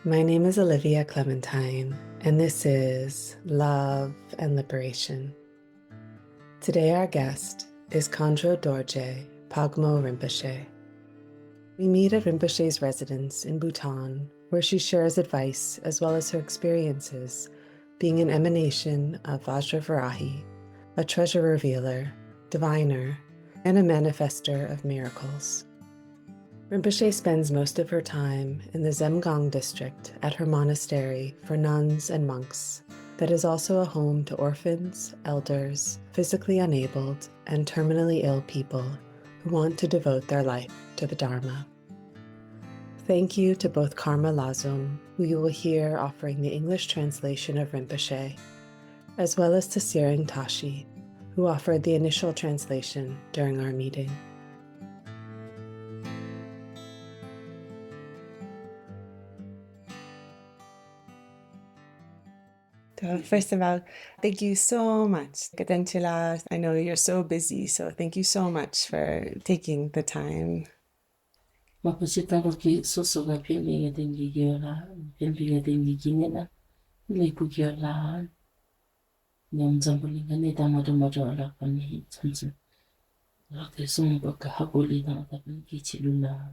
My name is Olivia Clementine, and this is Love and Liberation. Today our guest is Khandro Dorje, Phagmo Rinpoche. We meet at Rinpoche's residence in Bhutan, where she shares advice as well as her experiences being an emanation of Vajravarahi, a treasure revealer, diviner, and a manifester of miracles. Rinpoche spends most of her time in the Zhemgang District at her monastery for nuns and monks that is also a home to orphans, elders, physically enabled, and terminally ill people who want to devote their life to the Dharma. Thank you to both Karma Lhazom, who you will hear offering the English translation of Rinpoche, as well as to Tshering Tashi, who offered the initial translation during our meeting. First of all, thank you so much. Kadantila, I know you're so busy, so thank you so much for taking the time. Mapasitang susuga piling ating gigyola, piling ating giginila, liku gyola, yung zambuling ganita madumadala pani sansu. Laki sumba kahapuli na tapin kichilula.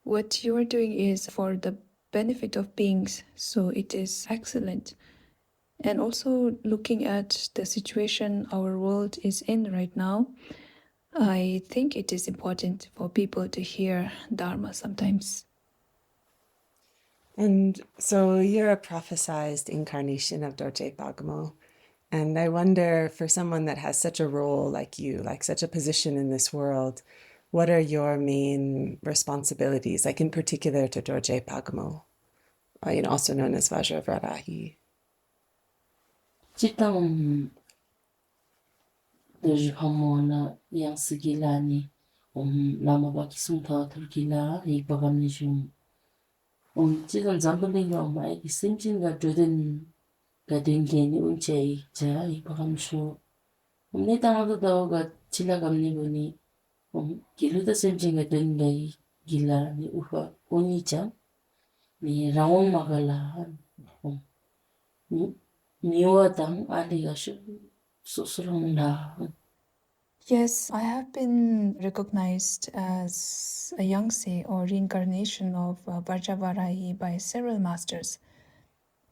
What you are doing is for the benefit of beings, so it is excellent. And also looking at the situation our world is in right now, I think it is important for people to hear Dharma sometimes. And so you're a prophesized incarnation of Dorje Phagmo. And I wonder, for someone that has such a role like you, like such a position in this world, what are your main responsibilities, like in particular to Dorje Phagmo, also known as Vajravarahi? Chitang Dorje Phagmo yang sigilani lama baki sungta turkila ipagam nishum chitang zambuling mai kisimchin ga duden ga dengeni unchei ja ipagam shu nitang do ga chilagam ni buni giluda semchin ga dengai gila ni ufa unicha ni rawong magala niwa dang ali ga shu susurang na. Yes, I have been recognized as a Yangtze or reincarnation of Vajravarahi by several masters.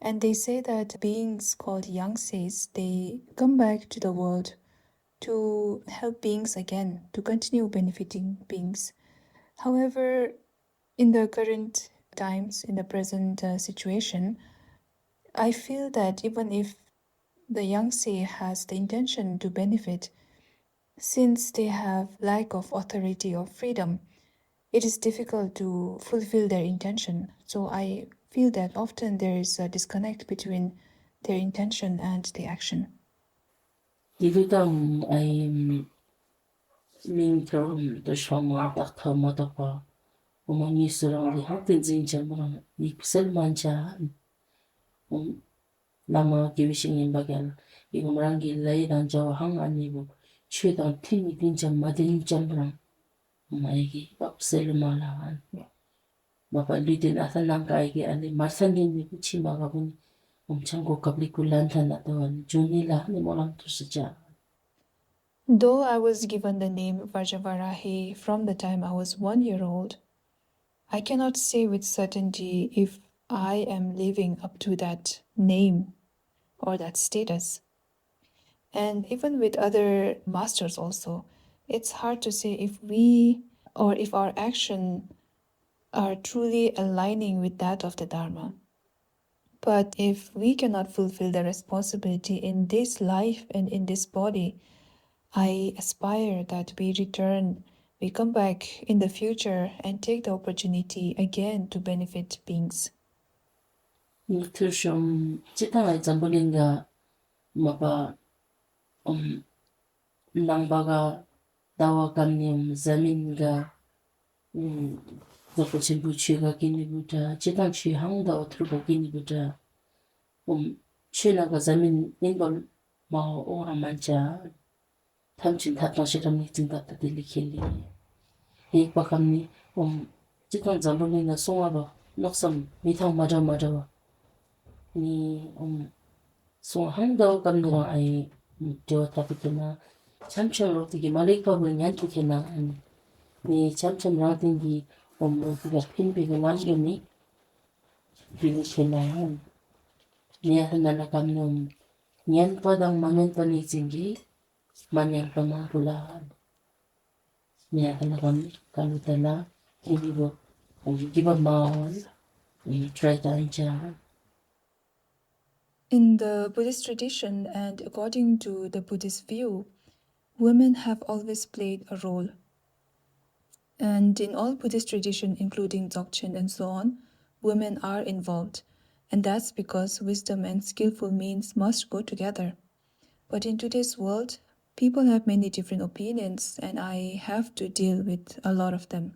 And they say that beings called Yangtzes, they come back to the world to help beings again, to continue benefiting beings. However, in the current times, in the present situation, I feel that even if the Yangtze has the intention to benefit, since they have lack of authority or freedom, it is difficult to fulfill their intention. So I feel that often there is a disconnect between their intention and the action. Giludang ay minter dashama takha matapa umangisirang lihatin zinjan mga ipsel manjan lama giwishing imbagal igumarangi lay dan jawa hang anibu chudang tini dinjan madin jambrang maigi papsel malahan bapa lidin athanang kaigi ani marsangin ni kuchi magabun chango kablikulan tanatawan junila ni molang tu saja. Though I was given the name Vajravarahi from the time I was 1 year old, I cannot say with certainty if I am living up to that name or that status. And even with other masters also, it's hard to say if we or if our action are truly aligning with that of the Dharma. But if we cannot fulfill the responsibility in this life and in this body, I aspire that we come back in the future and take the opportunity again to benefit beings. Nutrition, chitang ay zambulinga mapa nangbaga dawa kamnim zaminga zako chimbuchiga kinibuta chitang chi hangda otruba kinibuta chinaga zamin ninbal ma ora mancha tamchin tatmashiram nitinga tadili kili hik bakamni chitang zambulinga songa ba 녹섬 미탕 맞아 니 so hangdaw kamdra ay dewa tapikena chamcham rotigi malikpabul nyantikena ni chamcham ratingi tiga pinpiga langgeni bilikena ni ahanana kamnum nyan padang manyan panitsingi manyan pamapulahan ni ahana kami kalutala ibibo giba mahal ni try tayo dyan. In the Buddhist tradition and according to the Buddhist view, women have always played a role. And in all Buddhist tradition, including Dzogchen and so on, women are involved. And that's because wisdom and skillful means must go together. But in today's world, people have many different opinions, and I have to deal with a lot of them.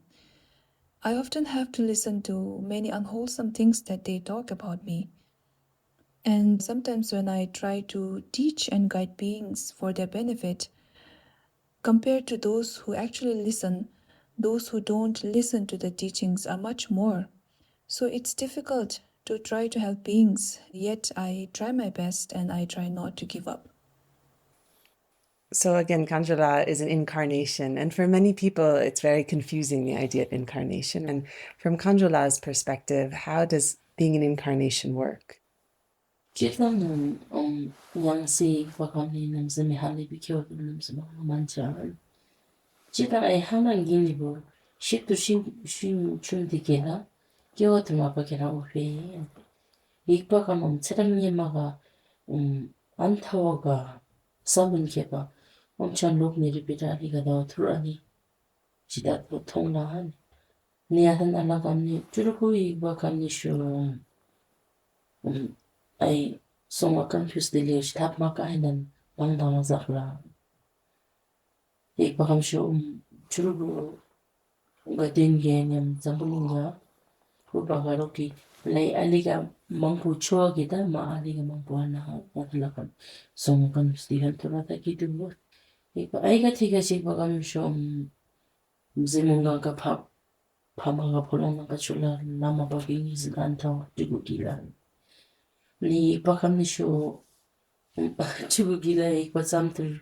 I often have to listen to many unwholesome things that they talk about me. And sometimes when I try to teach and guide beings for their benefit, compared to those who actually listen, those who don't listen to the teachings are much more. So it's difficult to try to help beings, yet I try my best and I try not to give up. So again, Khandro is an incarnation. And for many people, it's very confusing, the idea of incarnation. And from Khandro's perspective, how does being an incarnation work? Chitla는 양식 와감니 남스 미할리 비켜오는 남스 많잖아. chitang hanan gini bo ship to shin chun dikena kyo to mapakera ufe ikpa kamam tsiramye maga antawaga sabun keba omchan lokni ripita riga da turani jidat bo tonglahan niyahan alagamni turuku ikpa kamni shu ay songa confused dili shtap maka hinan bangdama zakla ikpa kam shu turuku Gadingenam Zambulinga, Pubagaroki, lay aliga Mampu Chogida, Ma aliga Mampuana, Atlakan, Songan Stephen Torata Kidu. If I got take a ship of Shom Zimunga Pamaga Polanga Chula, Lama Bagin is Lanta, Jugukila. Ni Pakam show Jugukila, but something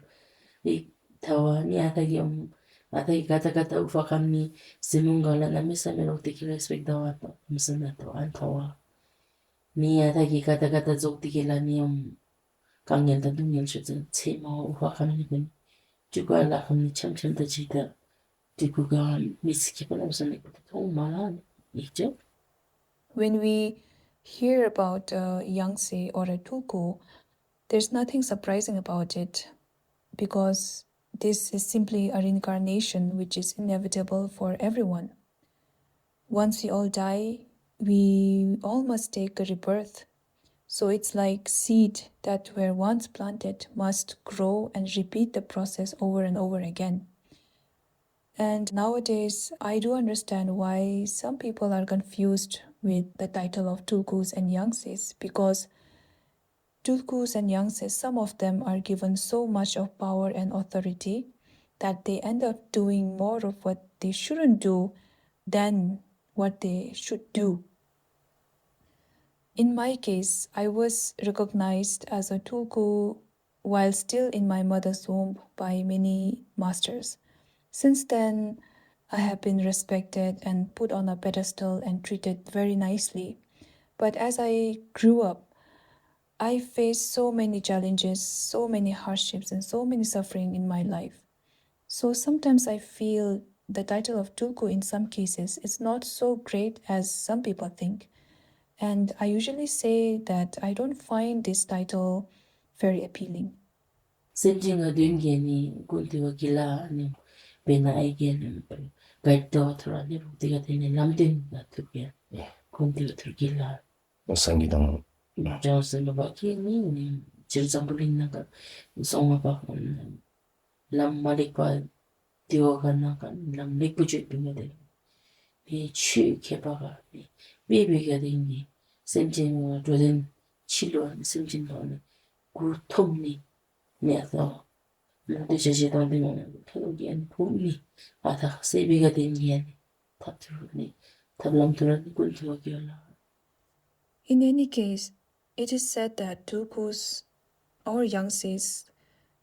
tawa ni atagi kata ufakami simungala na misa merokti respect daw ato musana to antawa ni atagi kata zoktikila ni kangyal da dungyal shutsen tsema ufakami ni juga la kami chamcham da chita tikuga miski pala musana ko to malan ikje. When we hear about a Yangtze or a tulku, there's nothing surprising about it because this is simply a reincarnation which is inevitable for everyone. Once we all die, we all must take a rebirth. So it's like seed that were once planted must grow and repeat the process over and over again. And nowadays, I do understand why some people are confused with the title of tulkus and yangtzes because tulkus and yangtzes, some of them are given so much of power and authority that they end up doing more of what they shouldn't do than what they should do. In my case, I was recognized as a tulku while still in my mother's womb by many masters. Since then, I have been respected and put on a pedestal and treated very nicely. But as I grew up, I faced so many challenges, so many hardships, and so many suffering in my life. So sometimes I feel the title of tulku in some cases is not so great as some people think. And I usually say that I don't find this title very appealing. Senjinga dungeni kuntiwa gila ni bena aigen guide daughter ni tiga tene lamdin na tuya kuntiwa turgila Sangidang Johnson baki ni jirzambulin naga songa ba lam malikwa tiwa naga lam likbujet bingade ni chu kebaga ni bibiga ni senjinga doden chilo senjinga ni 구톱니 내서 런데제제 단데는 표기엔 봄이 아다 세비가 된 게 다투니 tablam turani kultuwa kyola. In any case, it is said that tulkus or yangtses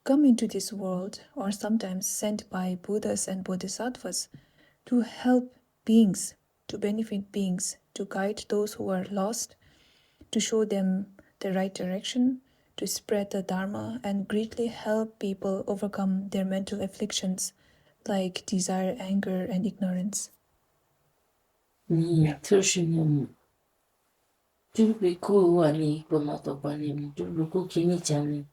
come into this world, or sometimes sent by Buddhas and Bodhisattvas, to help beings, to benefit beings, to guide those who are lost, to show them the right direction, to spread the dharma, and greatly help people overcome their mental afflictions like desire, anger, and ignorance. Ni turshin tulku ku ani komato pani tulku kini chani.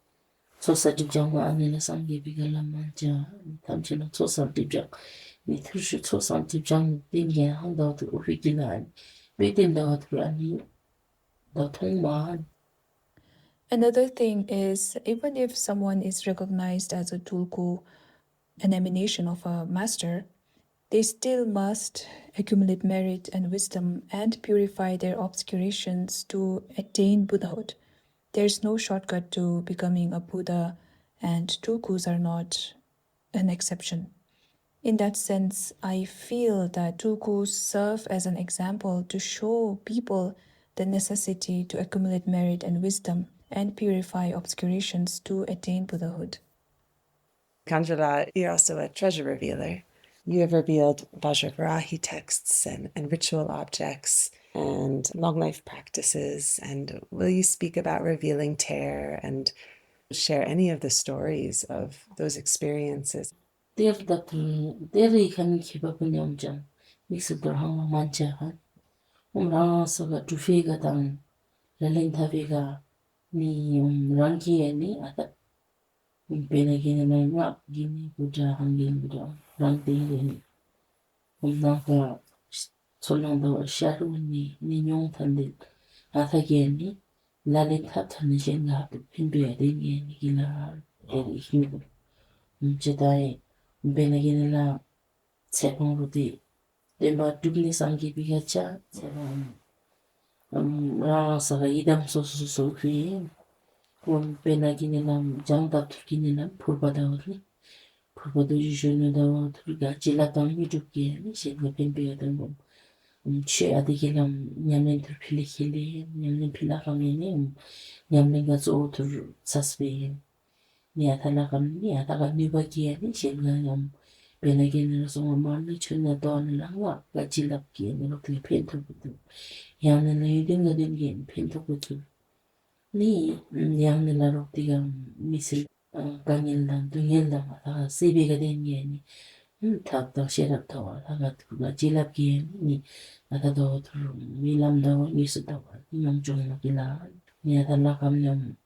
Sosa dibjang wa ani la sangi bigala manja tamchina sosa dibjang. Ni turshu sosa dibjang dinge handa tu ufikila ani. Bidin da tu ani da tongma. Another thing is, even if someone is recognized as a tulku, an emanation of a master, they still must accumulate merit and wisdom and purify their obscurations to attain Buddhahood. There's no shortcut to becoming a Buddha, and tulkus are not an exception. In that sense, I feel that tulkus serve as an example to show people the necessity to accumulate merit and wisdom and purify obscurations to attain Buddhahood. Khandro, you're also a treasure revealer. You have revealed Vajravarahi texts and ritual objects and long life practices. And will you speak about revealing terror and share any of the stories of those experiences? Deri kan kiba punyamjam. Mixu durhang mancha. Rang soga tufiga tang laleng taviga ni rangi ni ada pena gini na ngap gini Buddha hangin Buddha rang tinggi ni nangka solong dawa sharu ni nyong tandil ata gini laleng tap tani jenga pindu ya dingi ni gila eri himu jadai pena gini la sepong rudi demba dubni sangi bigacha sepong saga idam so kwi pena gini nam jang da gini nam purba da wari purba do jishonu da wa turga jila tang mi dukki ni shen ga pen pe da ngom che adi ki nam nyamlen tur pili khili nyamlen pila kami ni nyamlen ga zo tur sasbe ni atala kam ni ataka ni ba ki ni shen ga ngom pena gini so ma ni chuna do ni la wa ga jila ki ni lo tu pen tu yang na yudin ga din gen pen to ko tu ni yang na la ro ti ga misil gangil dan dungil da ma ta sibi ga din gen ni ta ta sherap ta wa ta ga tu ga jilap gen ni ta do tu mi lam da ni su da wa ni yang jong na gila ni ta la kam nyam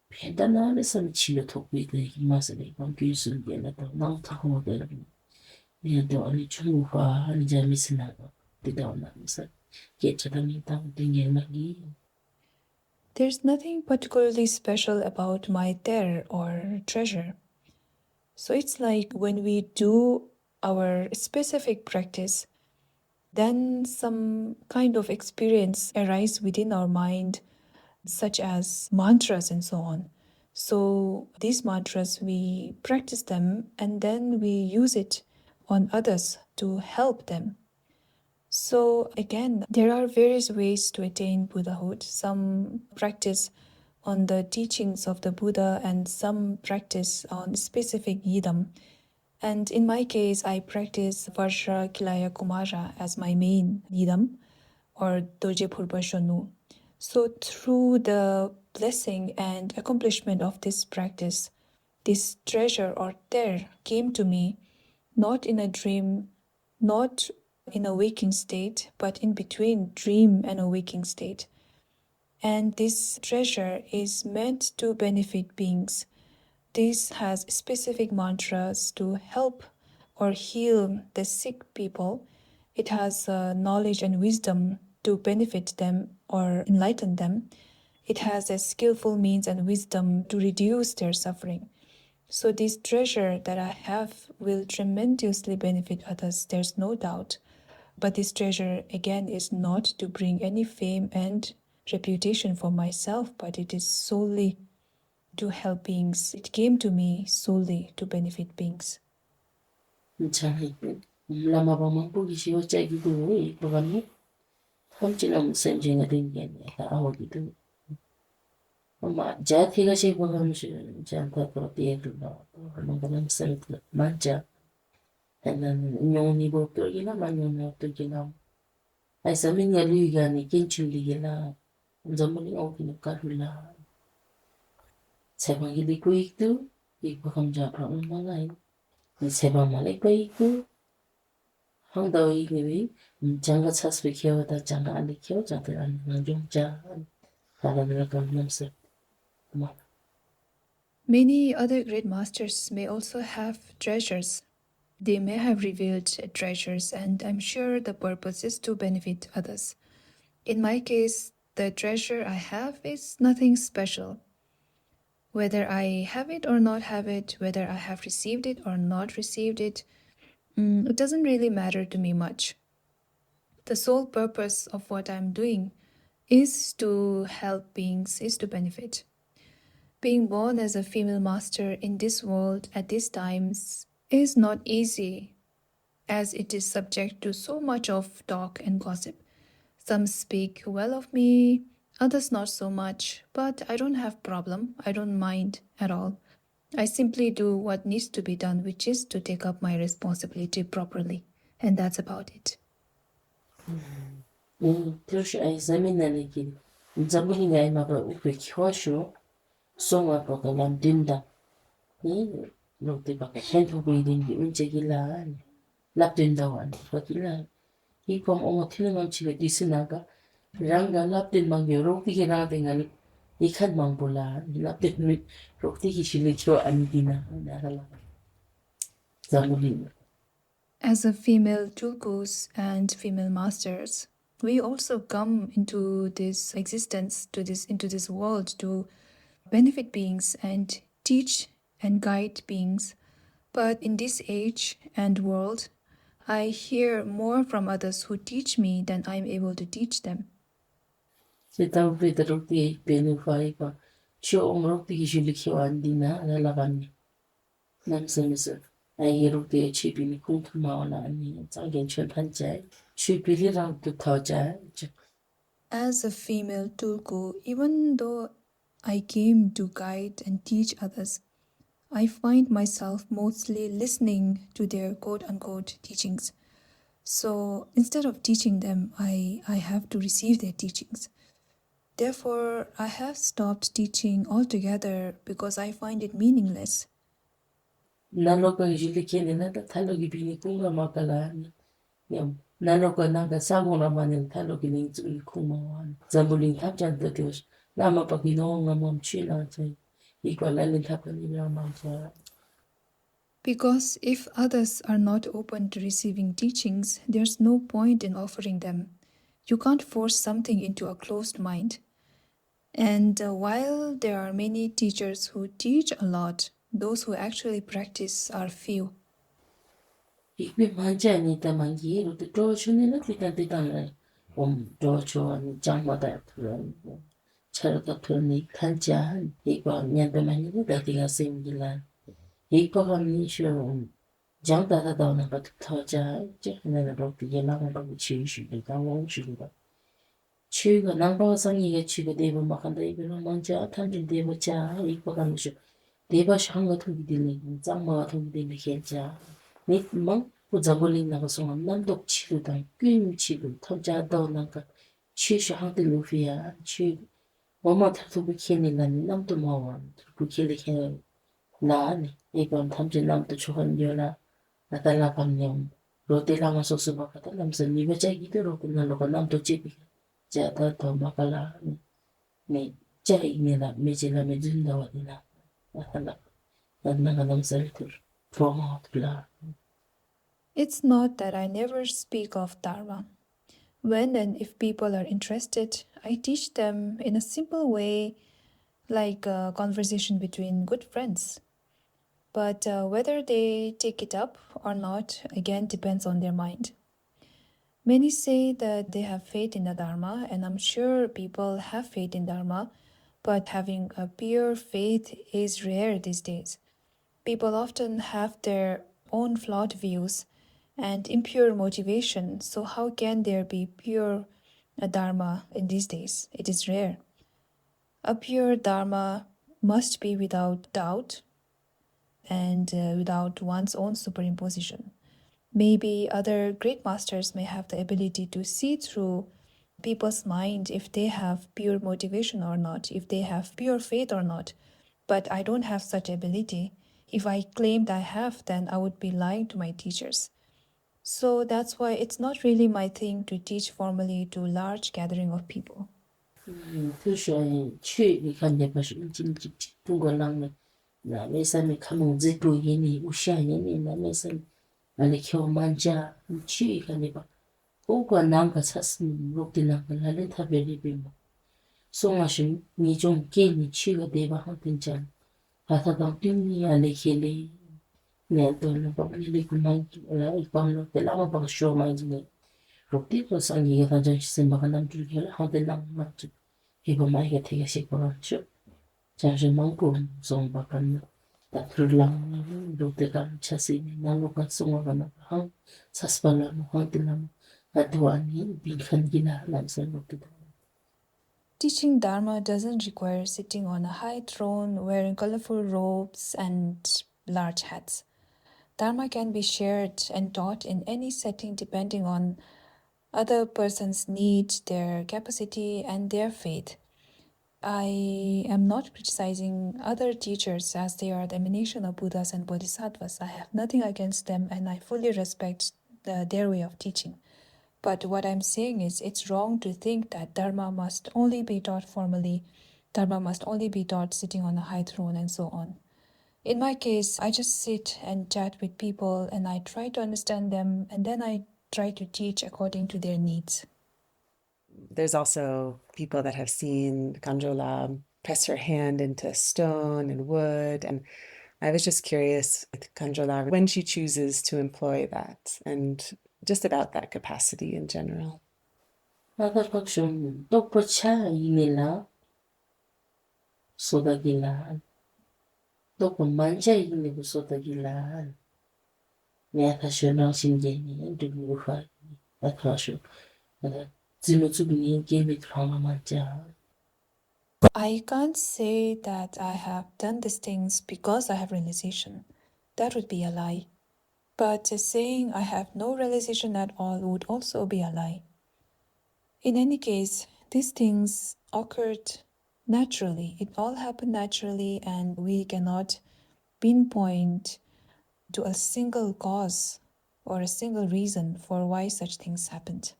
pen da na le sam chi lo to wi de ma sa le kam ki su gen na ta na ta ho de ni do ni chu fa ni ja misil na ti da na sa There's nothing particularly special about my ter or treasure. So it's like when we do our specific practice, then some kind of experience arises within our mind, such as mantras and so on. So these mantras, we practice them and then we use it on others to help them. So again, there are various ways to attain Buddhahood. Some practice on the teachings of the Buddha and some practice on specific yidam. And in my case, I practice Varsha Kilaya Kumara as my main yidam, or Dorje Purba Shonu. So through the blessing and accomplishment of this practice, this treasure or ter came to me, not in a dream, not in a waking state, but in between dream and a waking state. And this treasure is meant to benefit beings. This has specific mantras to help or heal the sick people. It has knowledge and wisdom to benefit them or enlighten them. It has a skillful means and wisdom to reduce their suffering. So this treasure that I have will tremendously benefit others, there's no doubt. But this treasure, again, is not to bring any fame and reputation for myself, but it is solely to help beings. It came to me solely to benefit beings. Lama ba mampu kisi wa cai gitu ni, bagani 험지는 생쟁이 된 게 아오기도. 엄마 자티가 시고함시 잔다 프로티에도 뭔가 남살 만자 나는 용이 뭐 끌기나 만용이 끌기나 ai sa min ya lui ga ni kin chu li la zamani o kin ka hula se bang gi ku ik tu ik pa kam ja pra ma ngai ni se bang ma le ku ik tu hang da i ni wi jang ga chas bi khyo da jang ga ani khyo ja ta an na jong ja ta la na kam nam se ma Many other great masters may also have treasures. They may have revealed treasures, and I'm sure the purpose is to benefit others. In my case, the treasure I have is nothing special. Whether I have it or not have it, whether I have received it or not received it, it doesn't really matter to me much. The sole purpose of what I'm doing is to help beings, is to benefit. Being born as a female master in this world at these times is not easy, as it is subject to so much of talk and gossip. Some speak well of me, others not so much, but I don't have problem. I don't mind at all. I simply do what needs to be done, which is to take up my responsibility properly, and that's about it. Tush ai sa min na ni kin zamani ngai ma ba u pe khwa shu so ma pa ka lam din da ni lo te ba ka hen thu bi din bi un che gi la lap din da wan pa ki la hi kom o thil ngam chi di sina ga rang ga lap din mang yo ro ti ki na de ngal i khat mang bula lap din mi ro ti ki shi le cho an di na la zamani As a female tulkus and female masters, we also come into this existence, into this world to benefit beings and teach and guide beings. But in this age and world, I hear more from others who teach me than I'm able to teach them. se tau pe ta ro ti pe nu fai pa cho ong ro ti ki shi le cho an di na la ban nam se se ai ro ti chi bi ni kung tu ma la ni cha gen chen pan jai chi bi li rang tu tho ja As a female tulku, even though I came to guide and teach others, I find myself mostly listening to their quote-unquote teachings. So instead of teaching them, I have to receive their teachings. Therefore, I have stopped teaching altogether because I find it meaningless. Nano ko jili kene na ta thalo gi bini kunga makala ni yam nano ko na ga sago na manen thalo gi ning zu kuma wan zambuling thap jan da tos lama pa gi no ngam chi na chai I ko la lin thap ni na ma cha Because if others are not open to receiving teachings, there's no point in offering them. You can't force something into a closed mind. And while there are many teachers who teach a lot, those who actually practice are few. I bi ma ja ni ta ma gi ro to chu ni na ti ta la do chu an jang ma da tu char ta tu ni kan ja I ko nyan ta ma ni da ti ga sim gi la I ko ga ni shu jang da da na ba tu tho ja je na na ro ti ye na ba chi shu de ga wong shu ba 추가 남바 상이가 추가 대부 막한다 이거는 먼저 탐진 대부 자 이거 가면서 대바 상가 통이 되는 장마가 통이 되는 현자 니뭐 부자벌린 나가서 남도 치르다 꿰치고 터자도 나가 취시 한들 루피야 취 뭐뭐 타도 비키니는 남도 뭐 비키리 해 나니 이건 탐진 남도 좋은 여라 나달라 감령 로테라마 소스 바카다 남서 니가 자기대로 끝나는 남도 집이 자다 더 막ala ni chai ni la me jela me jinda wa ni la hala na ga nam sel tur trauma la It's not that I never speak of dharma. When and if people are interested, I teach them in a simple way, like a conversation between good friends. But whether they take it up or not, again, depends on their mind. Many say that they have faith in the Dharma, and I'm sure people have faith in Dharma, but having a pure faith is rare these days. People often have their own flawed views and impure motivation, so how can there be pure a dharma in these days. It is rare. A pure dharma must be without doubt and without one's own superimposition. Maybe other great masters may have the ability to see through people's mind if they have pure motivation or not, if they have pure faith or not. But I don't have such ability. If I claimed I have, then I would be lying to my teachers. So that's why it's not really my thing to teach formally to large gathering of people. Tusha chi kan de ba shin jin ji tu go lang ne na me sa me khamong zi tu yin ni u sha yin ni na me sa ale kyo manja chi kan de ba o go nang ka sa sin ro ti na la le tha be ri bi mo so ma shin ni jong ke ni chi ga de ba ha tin chan ha ta dang tin ni ale ke le ne to na ba ni le ku nang la I pang lo te la ma ba sho ma ni ro ti ko sa ni ga jan sin ba kan nam tu ke la ha de lang ma tu iba mai ga te ga shi ko chu cha je mang ko song ba kan ta thur lang do te kan cha si na lo ka song ga na ha sas pa la mo ha te lam atwa ni bi khan gi na lam sa lo te. Teaching Dharma doesn't require sitting on a high throne, wearing colorful robes and large hats. Dharma can be shared and taught in any setting depending on other person's need, their capacity, and their faith. I am not criticizing other teachers as they are the emanation of Buddhas and Bodhisattvas. I have nothing against them and I fully respect their way of teaching. But what I'm saying is it's wrong to think that Dharma must only be taught formally, Dharma must only be taught sitting on a high throne and so on. In my case, I just sit and chat with people and I try to understand them and then I try to teach according to their needs. There's also people that have seen Khandro press her hand into stone and wood. And I was just curious with Khandro when she chooses to employ that and just about that capacity in general. Other function do po cha inila so da gila do po manja ini ko so da gila ne ta sho na shin ge ni du lu fa ta ka sho zimu tsu ni ge mi tra manja. I can't say that I have done these things because I have realization. That would be a lie. But saying I have no realization at all would also be a lie. In any case, these things occurred naturally. It all happened naturally, and we cannot pinpoint to a single cause or a single reason for why such things happened.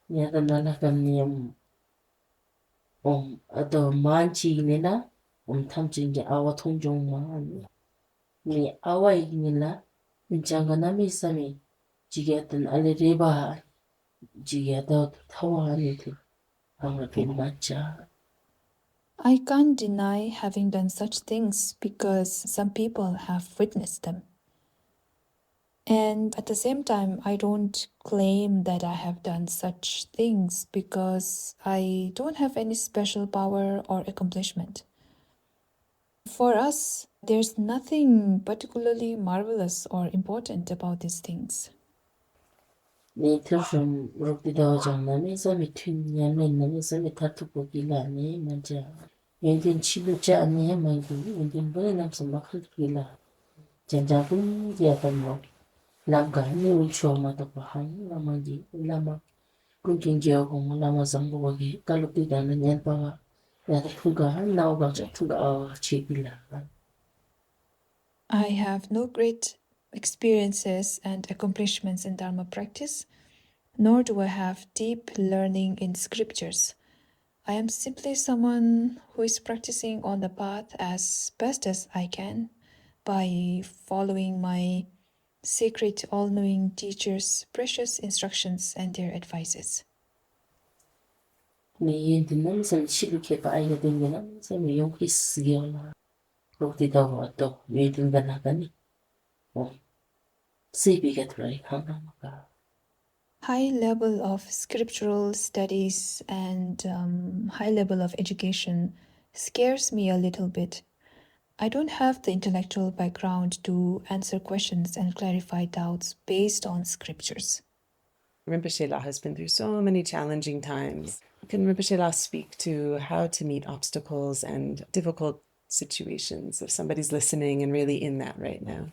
Ya da na la kan ni ado man chi ni na tham chin ge awa thong jong ma ni awa ni la jang ga na mi sa mi ji ge tan ale re ba ji ge da thawa ni thi ang ke manja. I can't deny having done such things because some people have witnessed them. And at the same time, I don't claim that I have done such things because I don't have any special power or accomplishment. For us, there's nothing particularly marvelous or important about these things. Ni thum rokti da jang na mi sa mi thun ya me na mi sa mi tha tu ko ki la ni manja. Yen din chi lu cha ni ma gi yen din ba na sa ma khul ki la. Jan ja kun ya tan mo. Lam ga ni u cho ma to pa han la ma gi la ma kun kin je ko ma la ma sang bo gi ka lu ti da na nyen pa ga. Ya thu ga na ga cha thu ga chi ki la. I have no great experiences and accomplishments in Dharma practice, nor do I have deep learning in scriptures. I am simply someone who is practicing on the path as best as I can by following my sacred all-knowing teachers' precious instructions and their advices. Ni yen din na mi sa chi lu ke pa ai ga din na sa mi yong ki si yo la. Rokti da wa to yen din da na ga ni. High level of scriptural studies and high level of education scares me a little bit. I don't have the intellectual background to answer questions and clarify doubts based on scriptures. Rinpoche La has been through so many challenging times. Can Rinpoche La speak to how to meet obstacles and difficult situations if somebody's listening and really in that right now?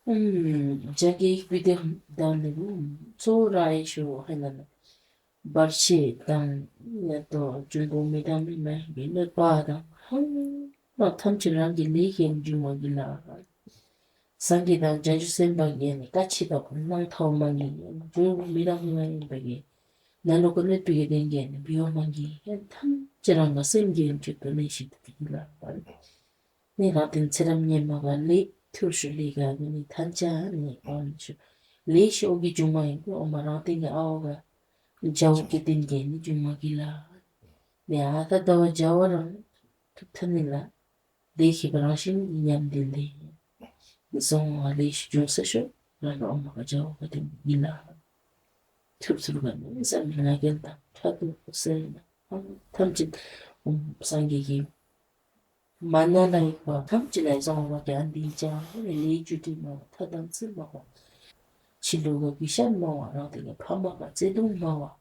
Jagi vidam dan so raisho hanan barche dan yato jungo midam me gile pada no tamchiran gile hen jungo gila sangi dan janju semba gene kachi da nang thau mangi jungo midam me bagi nalo ko ne pige den gene bio mangi tam chiran ga sem gen chito ne shit gila ne ratin chiram ne magali 투슈리가 니 탄자니 온주 레시 오기 중마이 오마라팅가 아오가 자오기 딘게 니 중마기라 네 아타 더 자오랑 투타닐라 레시 그라신 냠딜리 송 레시 중세쇼 라가 오마가 자오가 딘기라 투스루가 니 겐다 타도 세나 탐진 상기기 만나라니까 탐지라서 뭐밖에 안 되죠. 레이주도 타당스 뭐 치료가 비싼 뭐 알아들게 파마가 제동 뭐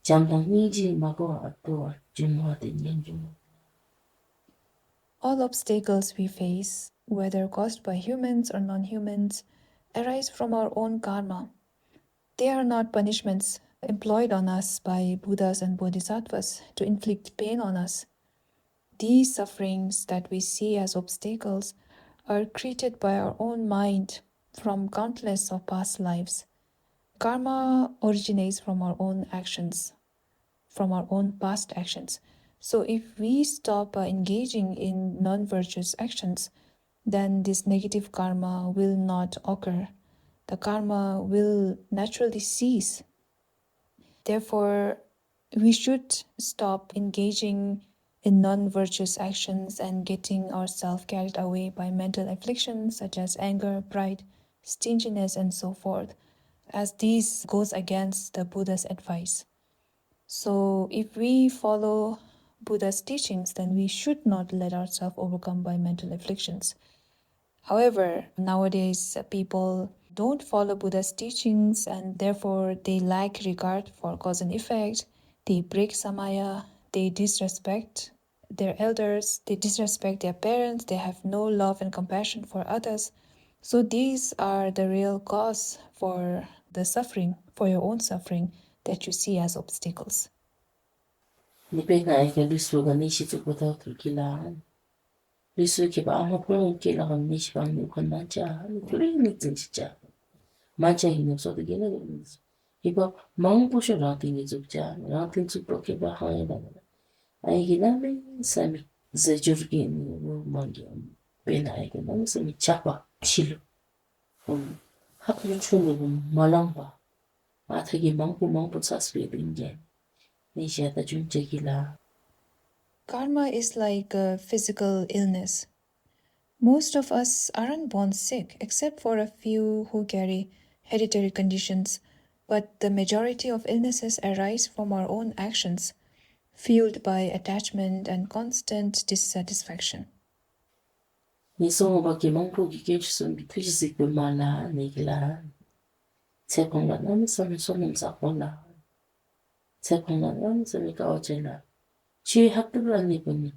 잠당이지 뭐고 또 증화된 연중. All obstacles we face, whether caused by humans or non-humans, arise from our own karma. They are not punishments employed on us by Buddhas and Bodhisattvas to inflict pain on us. These sufferings that we see as obstacles are created by our own mind from countless of past lives. Karma originates from our own actions, from our own past actions. So if we stop engaging in non-virtuous actions, then this negative karma will not occur. The karma will naturally cease. Therefore, we should stop engaging in non-virtuous actions and getting ourselves carried away by mental afflictions such as anger, pride, stinginess, and so forth, as these goes against the Buddha's advice. So if we follow Buddha's teachings, then we should not let ourselves overcome by mental afflictions. However, nowadays people don't follow Buddha's teachings and therefore they lack regard for cause and effect. They break samaya, they disrespect their elders, they disrespect their parents, they have no love and compassion for others. So these are the real cause for the suffering, for your own suffering that you see as obstacles. 니베가 이게 리스가 니시주보다 들기라 리스 기바 아마 보는 길라가 니시방 니건 난자 그래 진짜 만자 있는 소도 게는 이거 망부셔 라틴이 죽자 라틴 죽고 기바 하이다 아이기나면 사미 제주르기 뭐 망게 베나이게 너무 사미 잡아 실로 학교 추는 말랑바 아트기 망부 사스리 된게 니시하다 중재기라 Karma is like a physical illness. Most of us aren't born sick, except for a few who carry hereditary conditions, but the majority of illnesses arise from our own actions, fueled by attachment and constant dissatisfaction. 니송어밖에 망포기 깨주선 비투시스 그 말라 니길라 제공란 남선을 손님 잡고라 제공란 남선이가 어제라 취 학교를 이분이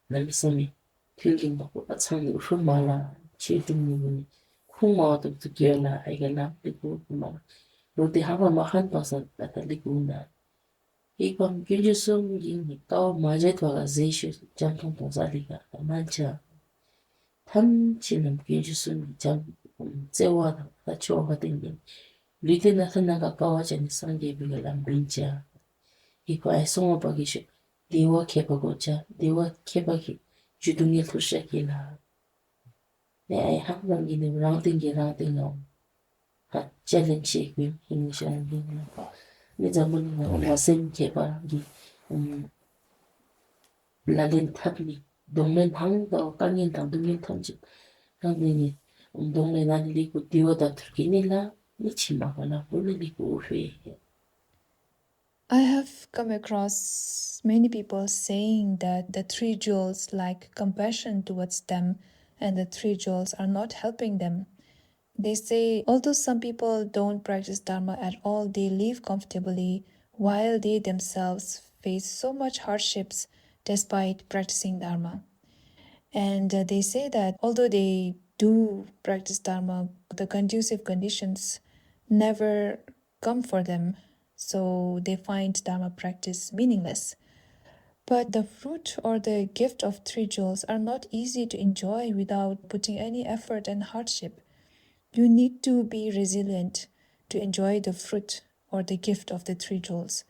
남선이 필긴 받고 바창이 후 말라 취 등이분이 쿵마도 듣기라 아이가 그리고 말 로데 하바 마한 버서 나타리구나 이건 규주성이니까 맞에 도가 제시 장통 동사리가 많죠. 탐지는 규주성이 장 제와다 같이오가 된게 리드나 하나가 가와진 상계비가 람빈자 이거 애송어 버기시 디와 케버고자 디와 케버기 주둥이 투샤기라 내 아이 한번기는 라운딩이라든가 하 챌린지 그 힘이샤는 니자문은 와생 개발하기 라린 탑니 동네 방도 깡인 당 동네 탐지 당연히 동네 나리고 디오다 들기니라 미치마가나 볼리고 회 I have come across many people saying that the three jewels lack compassion towards them and the three jewels are not helping them. They say, although some people don't practice Dharma at all, they live comfortably while they themselves face so much hardships despite practicing Dharma. And they say that although they do practice Dharma, the conducive conditions never come for them. So they find Dharma practice meaningless. But the fruit or the gift of three jewels are not easy to enjoy without putting any effort and hardship. You need to be resilient to enjoy the fruit or the gift of the three jewels.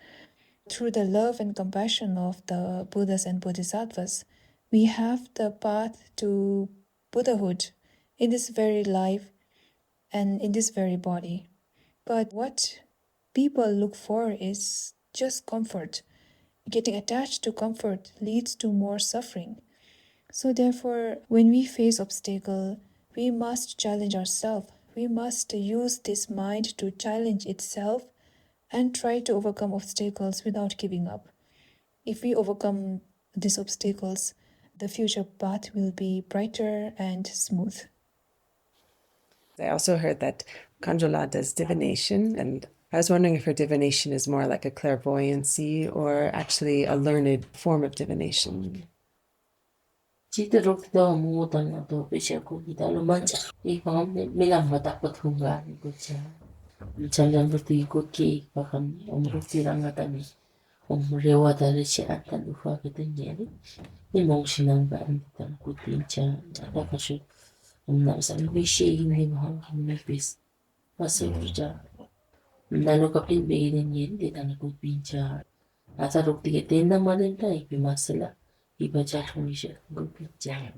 Through the love and compassion of the Buddhas and Bodhisattvas, we have the path to Buddhahood in this very life and in this very body. But what people look for is just comfort. Getting attached to comfort leads to more suffering. So therefore, when we face obstacle, we must challenge ourselves. We must use this mind to challenge itself and try to overcome obstacles without giving up. If we overcome these obstacles, the future path will be brighter and smooth. I also heard that Khandro does divination, and I was wondering if her divination is more like a clairvoyancy or actually a learned form of divination. 지도록도 무엇도 비셔고 기다로 만자 이거 미람 마다 고통가 이거자 잠잠부터 이거기 bakam umrutirang atani umrewada si atan ufa ketenjeri ni mongsinang ba antan kutincha ada kasu umna sabi bishi ini mahang kimipis pasirja nalo kapin beiden yen di tan kutincha asa rukti ketenda madenta ipimasala ibaja kunisha kutincha.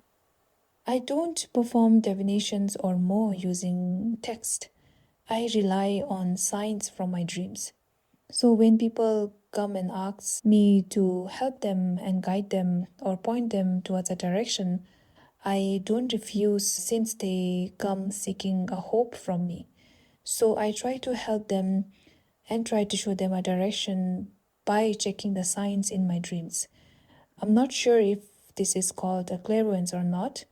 I don't perform divinations or more using text. I rely on signs from my dreams. So when people come and ask me to help them and guide them or point them towards a direction, I don't refuse since they come seeking a hope from me. So I try to help them and try to show them a direction by checking the signs in my dreams. I'm not sure if this is called a clairvoyance or not,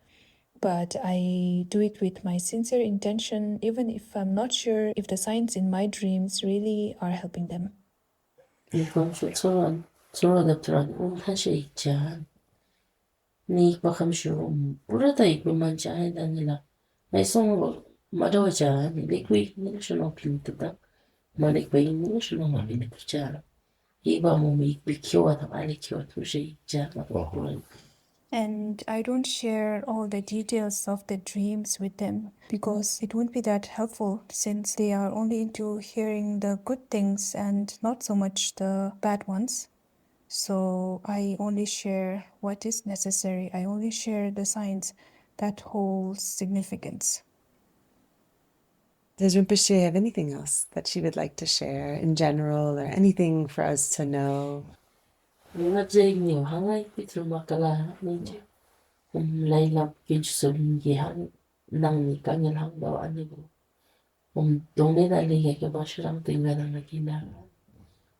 but I do it with my sincere intention, even if I'm not sure if the signs in my dreams really are helping them. 이건 소로답더란 사실 있자. 니 bakam burada ikman jahe danila. Ay song madawaja ni liquid ni shino pintuta. Malik bay ni shino mapintuja. Iba mo mi bikiwa ta mali kiwa tushe ija mapakulan. And I don't share all the details of the dreams with them because it won't be that helpful since they are only into hearing the good things and not so much the bad ones. So I only share what is necessary. I only share the signs that hold significance. Does Rinpoche have anything else that she would like to share in general or anything for us to know? Nga jay niyo hangay pitro makala ninyo. Laylam kinsulim gihan nang ni kanyal hang daw anigo. Dongde na liya ke basirang tinggal na gina.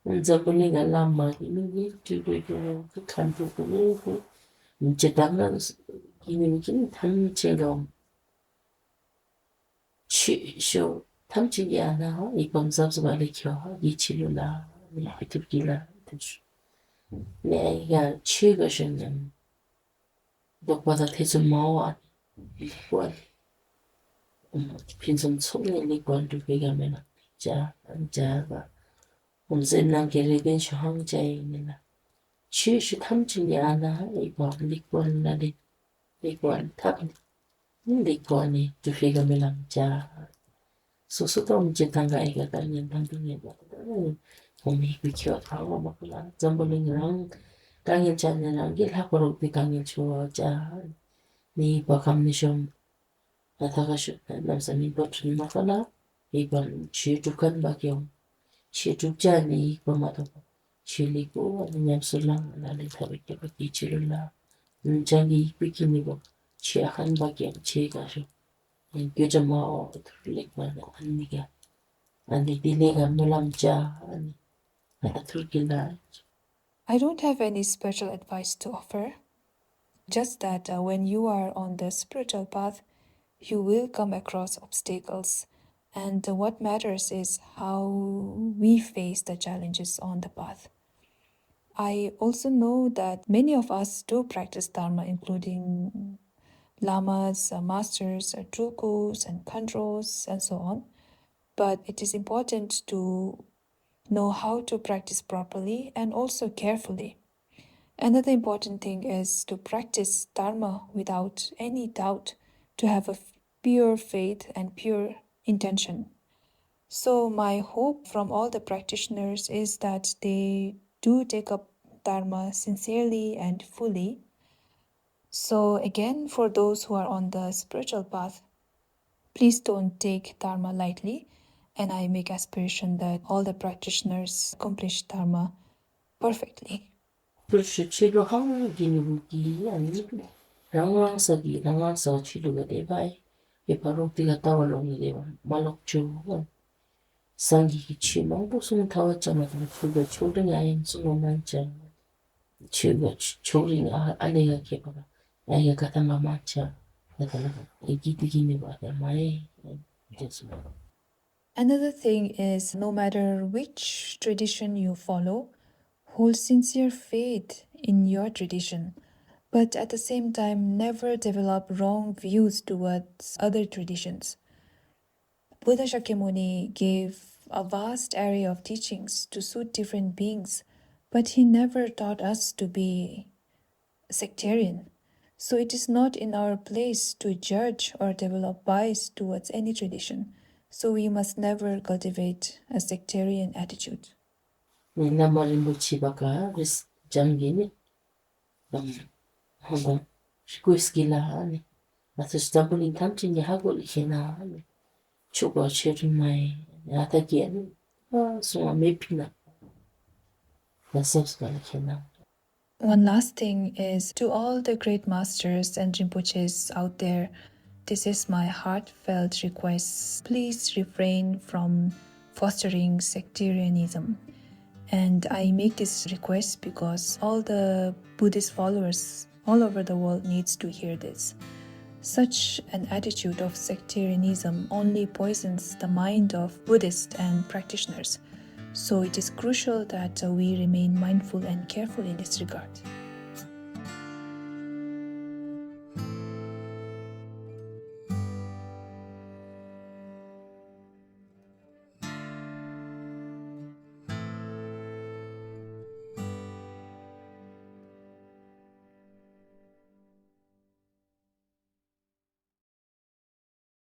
Zabuli nga lama ini juga ko Khandro ko cetanga ini mungkin tamcegom show tamcegi ana ibam zabzabali kyo ichilula ni pitubgila tens ne ya chega shennem dokbada tezu mawa ikwan pinsom tsone likwan du begamena ja ba umzenna geregen shohang jaynina 취시 탐진이 않아 이거 리권나리 리권 탑 리권이 두 피가 밀랑자 소소도 문제 단가이가 가는 단둥이 거든 몸이 비켜 가고 막라 점블링랑 강연 잔이랑 길하고로 비 강연 주어자 니 박감니숑 나타가시 남산이 버튼 나가라 이건 취두칸 박용 취두자니 이거마도 Chiligo and Yamsulang and Alitavika Chilula, Njangi Bikinigo, Chiahan Bagian Chigasho, and Gujamao, Likman and Niga, and the Dilega Mulamja and Turkila. I don't have any special advice to offer, just that when you are on the spiritual path, you will come across obstacles. And what matters is how we face the challenges on the path. I also know that many of us do practice Dharma, including lamas, masters, tulkus, and khandros, and so on. But it is important to know how to practice properly and also carefully. Another important thing is to practice Dharma without any doubt, to have a pure faith and pure intention. So my hope from all the practitioners is that they do take up Dharma sincerely and fully. So again, for those who are on the spiritual path, please don't take Dharma lightly. And I make aspiration that all the practitioners accomplish Dharma perfectly. Chilo hang ginugi and Rangwang Sagi, Rangwang Sa Chiluga de Bai, Eparok de Tawalong de Malok Chu, Sangi Chimong, Busum Tower Chama for the children I am so mancha. Children are Alega Kepa, Ayakatama Mancha, a gitty about my Another thing is, no matter which tradition you follow, hold sincere faith in your tradition, but at the same time never develop wrong views towards other traditions. Buddha Shakyamuni gave a vast array of teachings to suit different beings, but he never taught us to be sectarian. So it is not in our place to judge or develop bias towards any tradition. So we must never cultivate a sectarian attitude. Namarimbuchi Baka, this Jangini, Shikuskila, at the stumbling country, Yahago Hina, Chuba sharing my again. So I'm making that's Hina. One last thing is, to all the great masters and Rinpoches out there, this is my heartfelt request. Please refrain from fostering sectarianism. And I make this request because all the Buddhist followers all over the world needs to hear this. Such an attitude of sectarianism only poisons the mind of Buddhists and practitioners. So it is crucial that we remain mindful and careful in this regard.